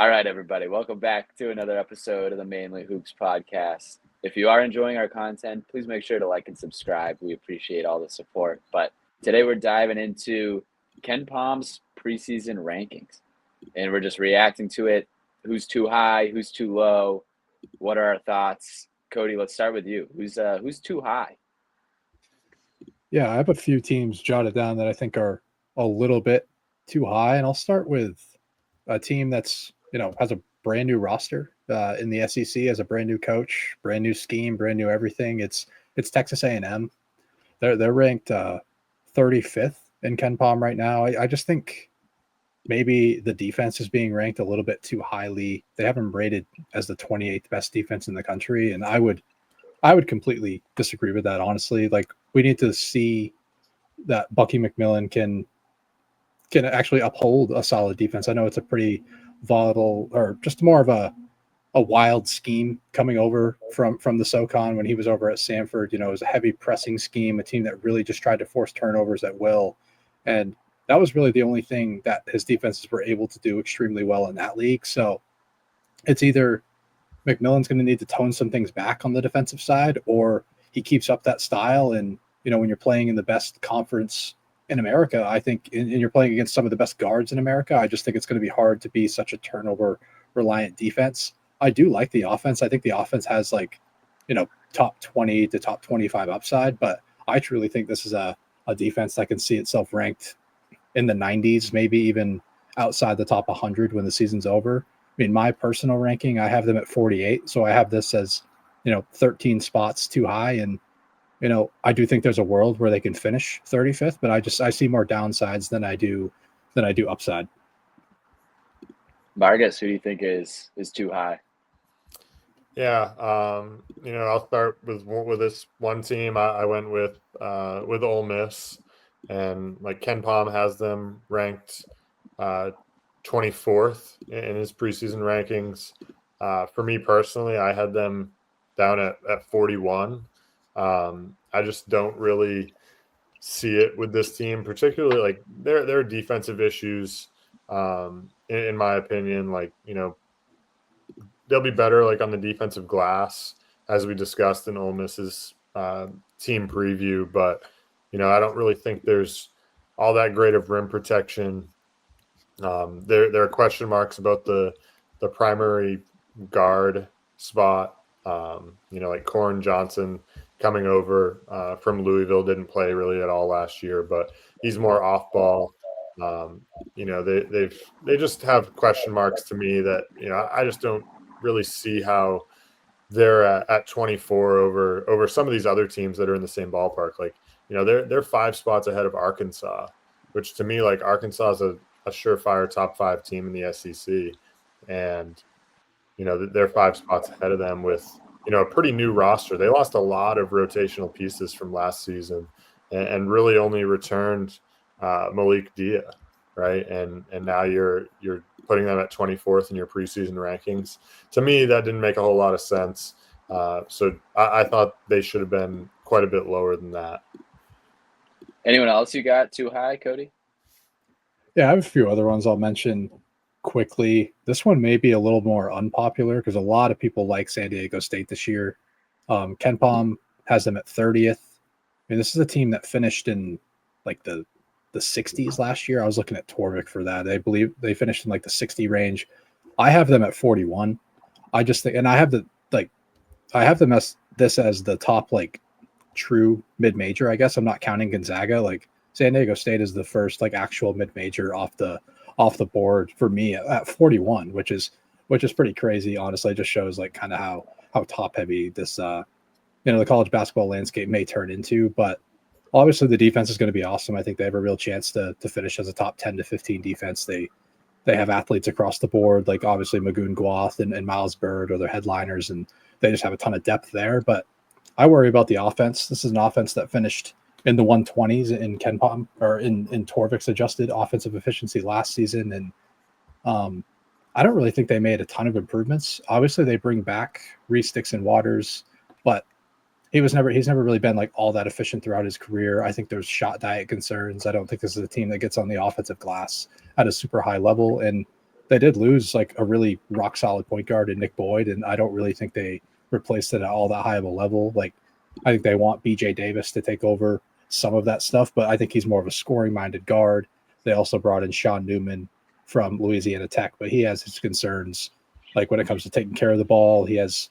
All right, everybody, welcome back to another episode of the Mainly Hoops podcast. If you are enjoying our content, please make sure to like and subscribe. We appreciate all the support. But today we're diving into KenPom's preseason rankings, and we're just reacting to it. Who's too high? Who's too low? What are our thoughts? Cody, let's start with you. Who's too high? Yeah, I have a few teams jotted down that I think are a little bit too high, and I'll start with a team that's has a brand new roster in the SEC, has a brand new coach, brand new scheme, brand new everything. It's Texas A&M. They're ranked 35th in KenPom right now. I just think maybe the defense is being ranked a little bit too highly. They have them rated as the 28th best defense in the country, and I would completely disagree with that, honestly. Like, we need to see that Bucky McMillan can actually uphold a solid defense. I know it's a pretty volatile, or just more of a wild scheme coming over from the SoCon when he was over at Samford. It was a heavy pressing scheme, a team that really just tried to force turnovers at will. And that was really the only thing that his defenses were able to do extremely well in that league. So it's either McMillan's going to need to tone some things back on the defensive side, or he keeps up that style. And, when you're playing in the best conference in America, I think, and you're playing against some of the best guards in America, I just think it's going to be hard to be such a turnover reliant defense. I do like the offense. I think the offense has top 20 to top 25 upside, but I truly think this is a defense that can see itself ranked in the 90s, maybe even outside the top 100 when the season's over. I mean, my personal ranking, I have them at 48. So I have this as, 13 spots too high. And, I do think there's a world where they can finish 35th, but I see more downsides than I do upside. Vargas, who do you think is too high? Yeah, I'll start with this one team. I went with Ole Miss, and like KenPom has them ranked 24th in his preseason rankings. For me personally, I had them down at 41. I just don't really see it with this team, particularly like their defensive issues. In my opinion, they'll be better like on the defensive glass, as we discussed in Ole Miss's team preview. But I don't really think there's all that great of rim protection. There are question marks about the primary guard spot. Like Corin Johnson coming over from Louisville didn't play really at all last year, but he's more off ball. They just have question marks to me that I just don't really see how they're at 24 over some of these other teams that are in the same ballpark. Like they're 5 spots ahead of Arkansas, which to me, like, Arkansas is a surefire top 5 team in the SEC, and they're 5 spots ahead of them with a pretty new roster. They lost a lot of rotational pieces from last season, and really only returned Malik Dia, right? And now you're putting them at 24th in your preseason rankings. To me, that didn't make a whole lot of sense. So I thought they should have been quite a bit lower than that. Anyone else you got too high, Cody? Yeah, I have a few other ones I'll mention quickly. This one may be a little more unpopular because a lot of people like San Diego State this year. KenPom has them at 30th. I mean, this is a team that finished in like the 60s last year. I was looking at Torvik for that. I believe they finished in like the 60 range. I have them at 41. I just think, and I have them as the top like true mid-major. I guess I'm not counting Gonzaga. Like, San Diego State is the first like actual mid-major off the board for me at 41, which is pretty crazy. Honestly, it just shows like kind of how top heavy this the college basketball landscape may turn into. But obviously the defense is going to be awesome. I think they have a real chance to finish as a top 10 to 15 defense. They have athletes across the board, like obviously Magoon Gwath and Miles Bird are their headliners, and they just have a ton of depth there. But I worry about the offense. This is an offense that finished in the 120s in KenPom, or in Torvik's adjusted offensive efficiency last season. And I don't really think they made a ton of improvements. Obviously they bring back Reese Dixon Waters, but he's never really been like all that efficient throughout his career. I think there's shot diet concerns. I don't think this is a team that gets on the offensive glass at a super high level. And they did lose like a really rock solid point guard in Nick Boyd, and I don't really think they replaced it at all that high of a level. Like, I think they want BJ Davis to take over some of that stuff, but I think he's more of a scoring minded guard. They also brought in Sean Newman from Louisiana Tech, but he has his concerns. Like when it comes to taking care of the ball, he has,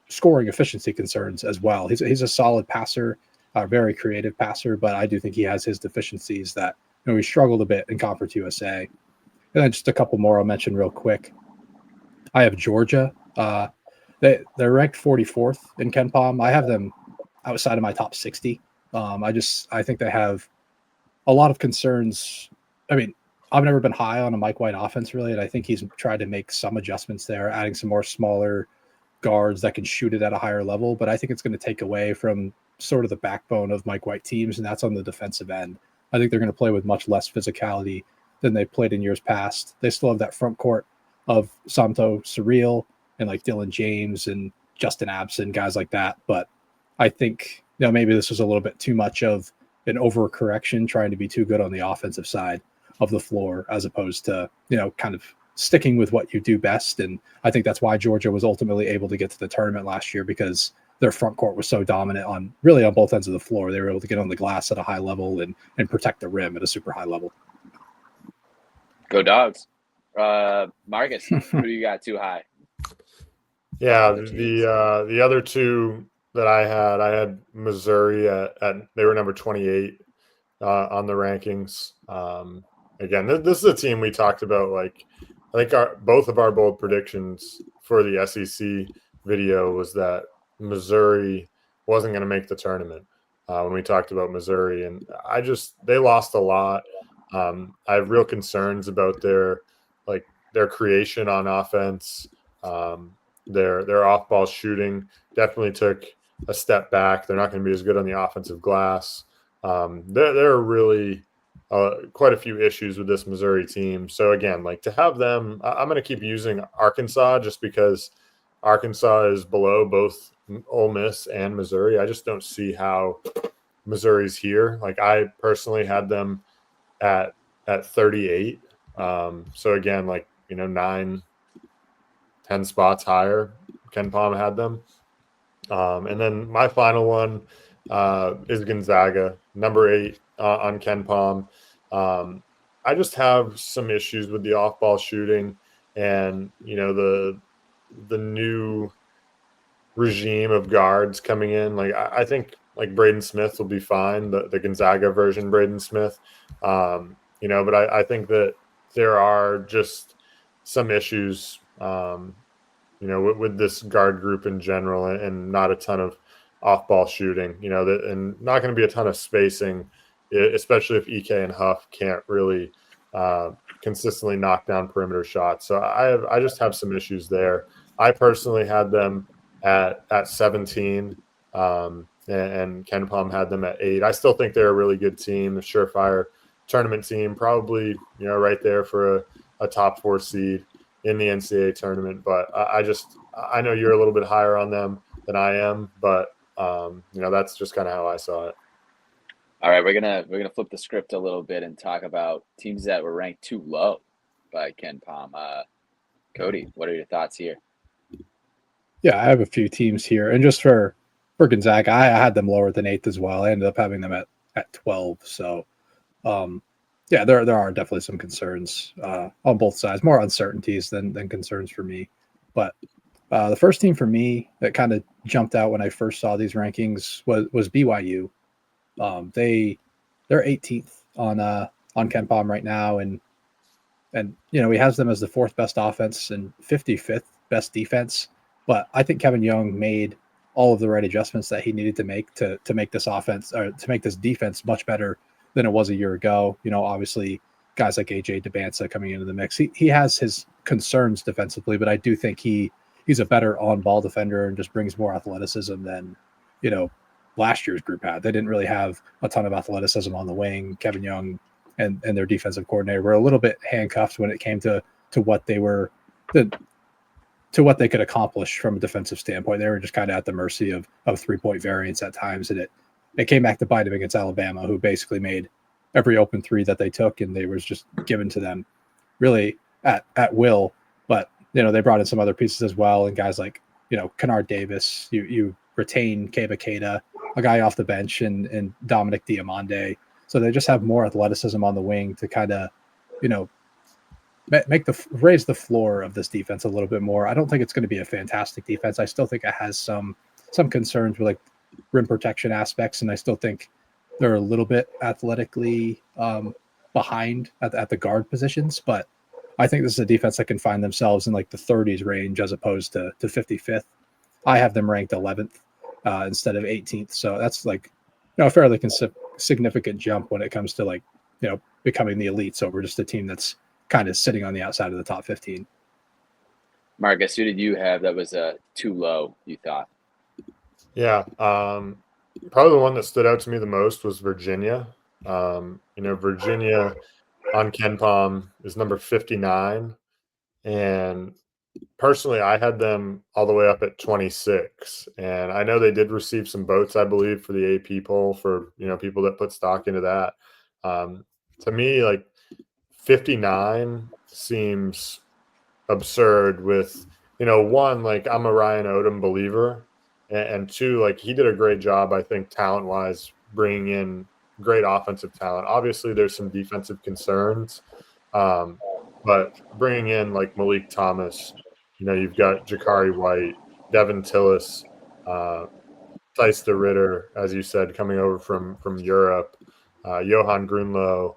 scoring efficiency concerns as well. He's a solid passer, a very creative passer, but I do think he has his deficiencies that, we struggled a bit in Conference USA. And then just a couple more I'll mention real quick. I have Georgia. They're ranked 44th in KenPom. I have them outside of my top 60. I think they have a lot of concerns. I mean, I've never been high on a Mike White offense, really, and I think he's tried to make some adjustments there, adding some more smaller guards that can shoot it at a higher level. But I think it's going to take away from sort of the backbone of Mike White teams, and that's on the defensive end. I think they're going to play with much less physicality than they played in years past. They still have that front court of Santo Surreal and like Dylan James and Justin Abson, guys like that. But I think, maybe this was a little bit too much of an overcorrection, trying to be too good on the offensive side of the floor, as opposed to, kind of sticking with what you do best. And I think that's why Georgia was ultimately able to get to the tournament last year, because their front court was so dominant on both ends of the floor. They were able to get on the glass at a high level and protect the rim at a super high level. Go Dogs. Marcus, who do you got too high? Yeah, the other two that I had Missouri at they were number 28 on the rankings. Again, this is a team we talked about. Like, I think both of our bold predictions for the SEC video was that Missouri wasn't going to make the tournament when we talked about Missouri, and they lost a lot. I have real concerns about their creation on offense. Their off-ball shooting definitely took a step back. They're not going to be as good on the offensive glass. There are really quite a few issues with this Missouri team. So again, like, to have them, I'm going to keep using Arkansas just because Arkansas is below both Ole Miss and Missouri. I just don't see how Missouri's here. Like, I personally had them at 38. So again, 9-10 spots higher. KenPom had them. And then my final one is Gonzaga, number 8 on KenPom. I just have some issues with the off-ball shooting and, the new regime of guards coming in. Like, I think Braden Smith will be fine, the Gonzaga version Braden Smith. But I think that there are just some issues, with this guard group in general, and not a ton of off-ball shooting, and not going to be a ton of spacing, especially if EK and Huff can't really consistently knock down perimeter shots. So I just have some issues there. I personally had them at 17, and KenPom had them at 8. I still think they're a really good team, a surefire tournament team, probably right there for a top 4 seed in the NCAA tournament. But I know you're a little bit higher on them than I am, but that's just kind of how I saw it. All right, we're gonna flip the script a little bit and talk about teams that were ranked too low by KenPom. Cody, what are your thoughts here? Yeah, I have a few teams here, and just for Gonzaga, I had them lower than 8th as well. I ended up having them at 12. So, yeah, there are definitely some concerns on both sides, more uncertainties than concerns for me. But the first team for me that kind of jumped out when I first saw these rankings was BYU. They're 18th on KenPom right now, and he has them as the 4th best offense and 55th best defense. But I think Kevin Young made all of the right adjustments that he needed to make to make this offense, or to make this defense much better than it was a year ago. Obviously guys like AJ Debanza coming into the mix. He has his concerns defensively, but I do think he's a better on-ball defender and just brings more athleticism than, last year's group had. They didn't really have a ton of athleticism on the wing. Kevin Young and their defensive coordinator were a little bit handcuffed when it came to what they were to what they could accomplish from a defensive standpoint. They were just kind of at the mercy of 3-point variance at times. And it came back to bite them against Alabama, who basically made every open 3 that they took, and they was just given to them. Really, at will. But they brought in some other pieces as well, and guys like Kennard Davis. You retain Keba Keita, a guy off the bench, and Dominic Diamande. So they just have more athleticism on the wing to kind of raise the floor of this defense a little bit more. I don't think it's going to be a fantastic defense. I still think it has some concerns with like rim protection aspects, and I still think they're a little bit athletically behind at the guard positions. But I think this is a defense that can find themselves in like the 30s range as opposed to 55th. I have them ranked 11th instead of 18th, so that's like a fairly significant jump when it comes to like becoming the elites over just a team that's kind of sitting on the outside of the top 15. Marcus, who did you have that was too low, you thought? Yeah, probably the one that stood out to me the most was Virginia. Virginia on KenPom is number 59, and personally, I had them all the way up at 26, and I know they did receive some votes, I believe, for the AP poll for people that put stock into that. To me, like 59 seems absurd. With one, like I'm a Ryan Odom believer, and two, like he did a great job, I think, talent wise, bringing in great offensive talent. Obviously, there's some defensive concerns, but bringing in like Malik Thomas. You've got Jakari White, Devin Tillis, Thijs de Ritter, as you said, coming over from Europe, Johan Grunlow,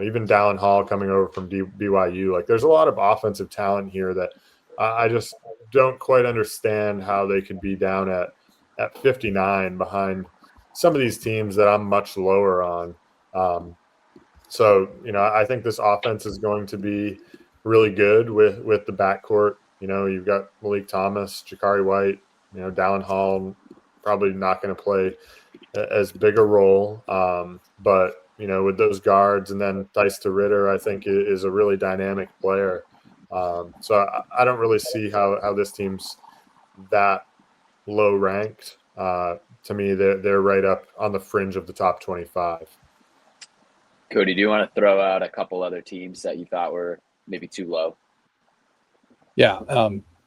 even Dallin Hall coming over from BYU. Like, there's a lot of offensive talent here that I just don't quite understand how they could be down at 59 behind some of these teams that I'm much lower on. So I think this offense is going to be really good with the backcourt. You've got Malik Thomas, Jakari White, Dallin Hall, probably not going to play as big a role. But, with those guards, and then Thijs de Ritter, I think is a really dynamic player. So I don't really see how this team's that low ranked. To me, they're right up on the fringe of the top 25. Cody, do you want to throw out a couple other teams that you thought were maybe too low? Yeah,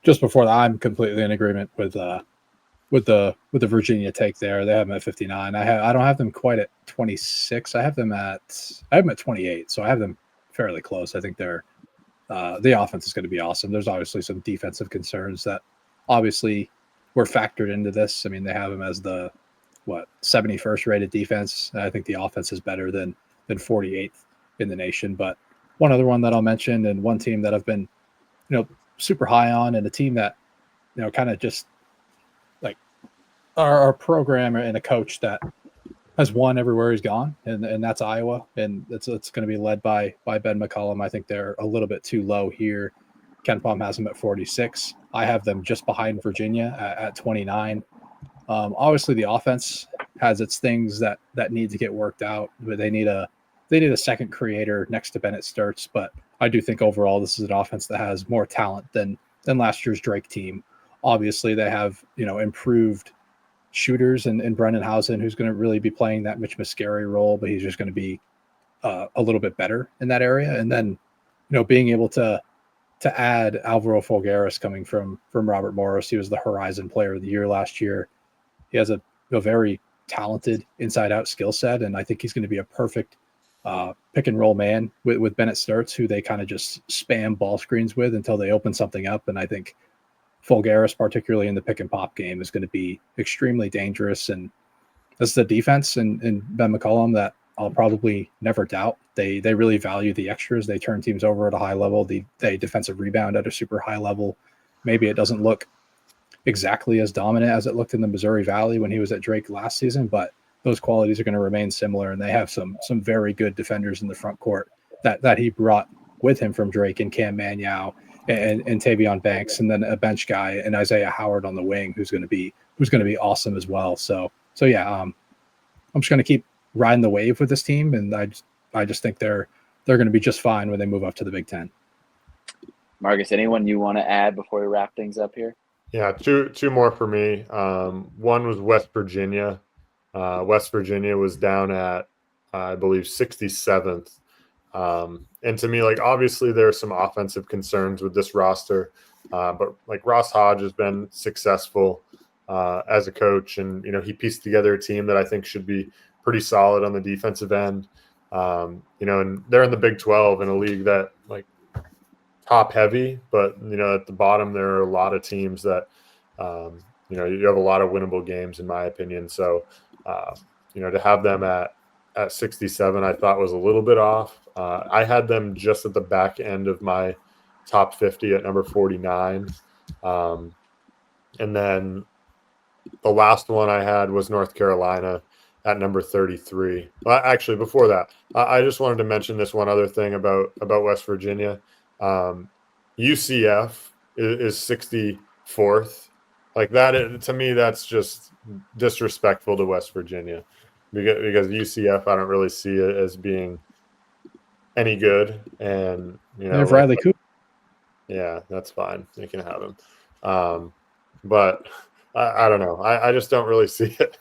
just before that, I'm completely in agreement with the Virginia take there. They have them at 59. I don't have them quite at 26. I have them at 28. So I have them fairly close. I think they're the offense is going to be awesome. There's obviously some defensive concerns that obviously were factored into this. I mean, they have them as the 71st rated defense. I think the offense is better than 48th in the nation. But one other one that I'll mention, and one team that I've been super high on, and a team that kind of just like our program and a coach that has won everywhere he's gone, and that's Iowa, and it's going to be led by Ben McCollum. I think they're a little bit too low here. KenPom has them at 46. I have them just behind Virginia at 29. Obviously, the offense has its things that need to get worked out, but they need a second creator next to Bennett Sturts. But I do think overall this is an offense that has more talent than last year's Drake team. Obviously, they have improved shooters and Brendan Housen, who's going to really be playing that Mitch Muscari role, but he's just going to be a little bit better in that area. And then being able to add Alvaro Folgueras coming from Robert Morris. He was the Horizon Player of the Year last year. He has a very talented inside-out skill set, and I think he's going to be a perfect pick-and-roll man with Bennett Sturts, who they kind of just spam ball screens with until they open something up. And I think Folgueras, particularly in the pick-and-pop game, is going to be extremely dangerous. And this is the defense and Ben McCollum that I'll probably never doubt. They really value the extras. They turn teams over at a high level. They defensive rebound at a super high level. Maybe it doesn't look exactly as dominant as it looked in the Missouri Valley when he was at Drake last season, but those qualities are going to remain similar. And they have some very good defenders in the front court that he brought with him from Drake, and Cam Manyow and Tavion Banks, and then a bench guy and Isaiah Howard on the wing who's going to be awesome as well. So yeah, I'm just going to keep riding the wave with this team, and I just think they're going to be just fine when they move up to the Big Ten. Marcus, anyone you want to add before we wrap things up here? Yeah, two more for me. One was West Virginia. West Virginia was down at, I believe, 67th. And to me, like, obviously there are some offensive concerns with this roster, but like Ross Hodge has been successful as a coach, and he pieced together a team that I think should be pretty solid on the defensive end. And they're in the Big 12 in a league that like top heavy, but at the bottom there are a lot of teams that you have a lot of winnable games in my opinion. So to have them at 67 I thought was a little bit off. I had them just at the back end of my top 50 at number 49. And then the last one I had was North Carolina at number 33. Well, actually, before that, I just wanted to mention this one other thing about West Virginia. UCF is 64th. Like that, to me, that's just disrespectful to West Virginia because UCF, I don't really see it as being any good. And, They have Riley Cooper. Yeah, that's fine. You can have him. But I don't know. I just don't really see it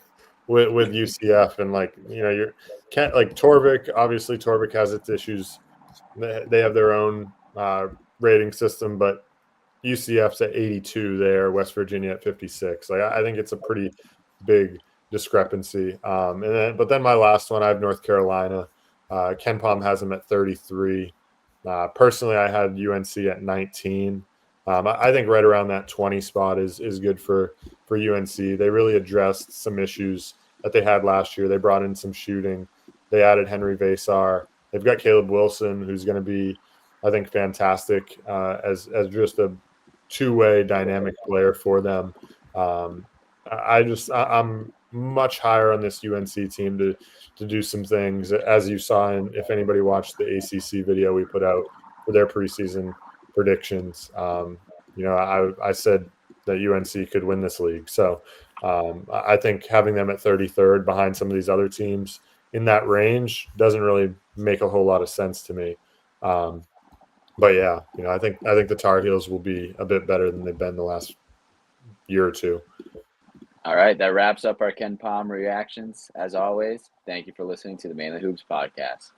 with UCF. And you can't like Torvik. Obviously, Torvik has its issues. They have their own rating system, but UCF's at 82 there, West Virginia at 56. Like I think it's a pretty big discrepancy. But then my last one, I have North Carolina. KenPom has them at 33. Personally, I had UNC at 19. I think right around that 20 spot is good for UNC. They really addressed some issues that they had last year. They brought in some shooting. They added Henry Vasar. They've got Caleb Wilson, who's going to be, I think, fantastic as just a two-way dynamic player for them. I'm much higher on this UNC team to do some things, as you saw, and if anybody watched the ACC video we put out for their preseason predictions, I said that UNC could win this league. So I think having them at 33rd behind some of these other teams in that range doesn't really make a whole lot of sense to me. But yeah, I think the Tar Heels will be a bit better than they've been the last year or two. All right, that wraps up our KenPom reactions. As always, thank you for listening to the Mainly Hoops podcast.